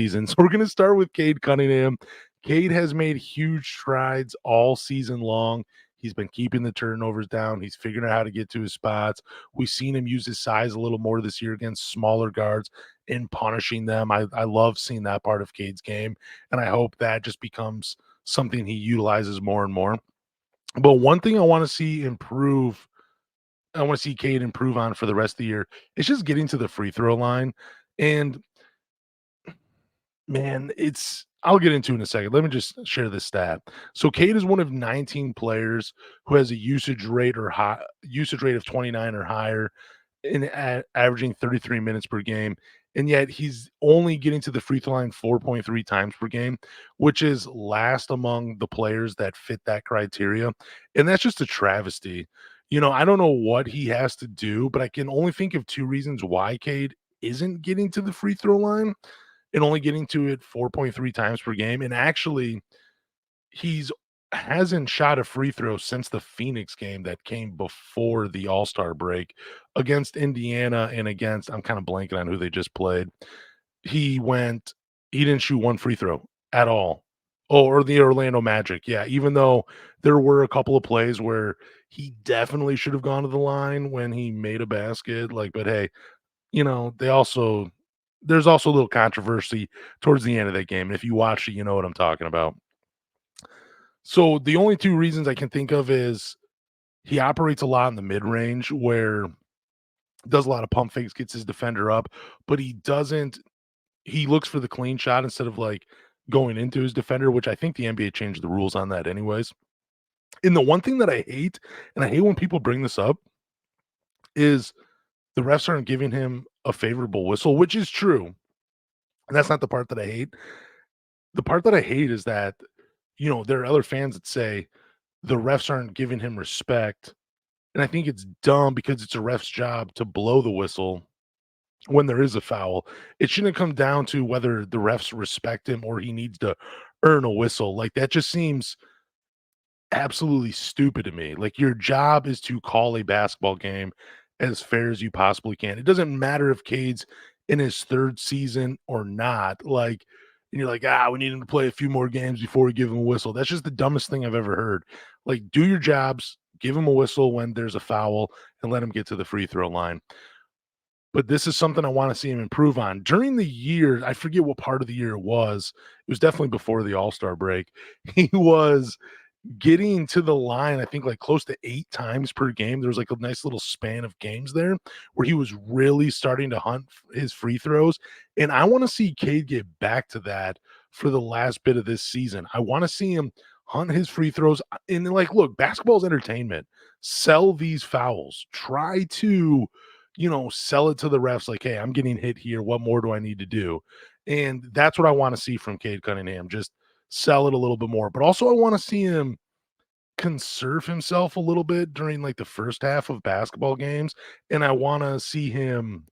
season. So we're going to start with Cade Cunningham. Cade has made huge strides all season long. He's been keeping the turnovers down. He's figuring out how to get to his spots. We've seen him use his size a little more this year against smaller guards and punishing them. I love seeing that part of Cade's game, and I hope that just becomes something he utilizes more and more. But one thing I want to see improve, I want to see Cade improve on for the rest of the year, is just getting to the free throw line. And man, I'll get into it in a second. Let me just share this stat. So Cade is one of 19 players who has a usage rate of 29 or higher in averaging 33 minutes per game. And yet he's only getting to the free throw line 4.3 times per game, which is last among the players that fit that criteria. And that's just a travesty. I don't know what he has to do, but I can only think of two reasons why Cade isn't getting to the free throw line and only getting to it 4.3 times per game. And actually, he's hasn't shot a free throw since the Phoenix game that came before the All-Star break against Indiana and against, I'm kind of blanking on who they just played. He went he didn't shoot one free throw at all. Oh, or the Orlando Magic. Yeah, even though there were a couple of plays where he definitely should have gone to the line when he made a basket, but hey, there's also a little controversy towards the end of that game. And if you watch it, you know what I'm talking about. So the only two reasons I can think of is he operates a lot in the mid range where does a lot of pump fakes, gets his defender up, but he looks for the clean shot instead of going into his defender, which I think the NBA changed the rules on that anyways. And the one thing that I hate, and I hate when people bring this up, is the refs aren't giving him a favorable whistle, which is true. And that's not the part that I hate. The part that I hate is that, there are other fans that say the refs aren't giving him respect. And I think it's dumb because it's a ref's job to blow the whistle when there is a foul. It shouldn't come down to whether the refs respect him or he needs to earn a whistle. That just seems absolutely stupid to me. Your job is to call a basketball game as fair as you possibly can. It doesn't matter if Cade's in his third season or not. And you're like, we need him to play a few more games before we give him a whistle. That's just the dumbest thing I've ever heard. Do your jobs, give him a whistle when there's a foul, and let him get to the free throw line. But this is something I want to see him improve on. During the year, I forget what part of the year it was. It was definitely before the All-Star break. He was getting to the line, I think close to 8 times per game. There was a nice little span of games there where he was really starting to hunt his free throws. And I want to see Cade get back to that for the last bit of this season. I want to see him hunt his free throws. And look, basketball's entertainment. Sell these fouls. Try to, sell it to the refs hey, I'm getting hit here. What more do I need to do? And that's what I want to see from Cade Cunningham. Just sell it a little bit more. But also I want to see him conserve himself a little bit during the first half of basketball games. And I want to see him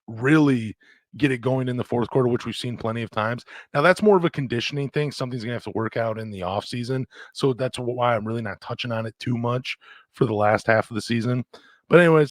really get it going in the fourth quarter, which we've seen plenty of times. Now that's more of a conditioning thing. Something's gonna have to work out in the off season. So that's why I'm really not touching on it too much for the last half of the season. But anyways,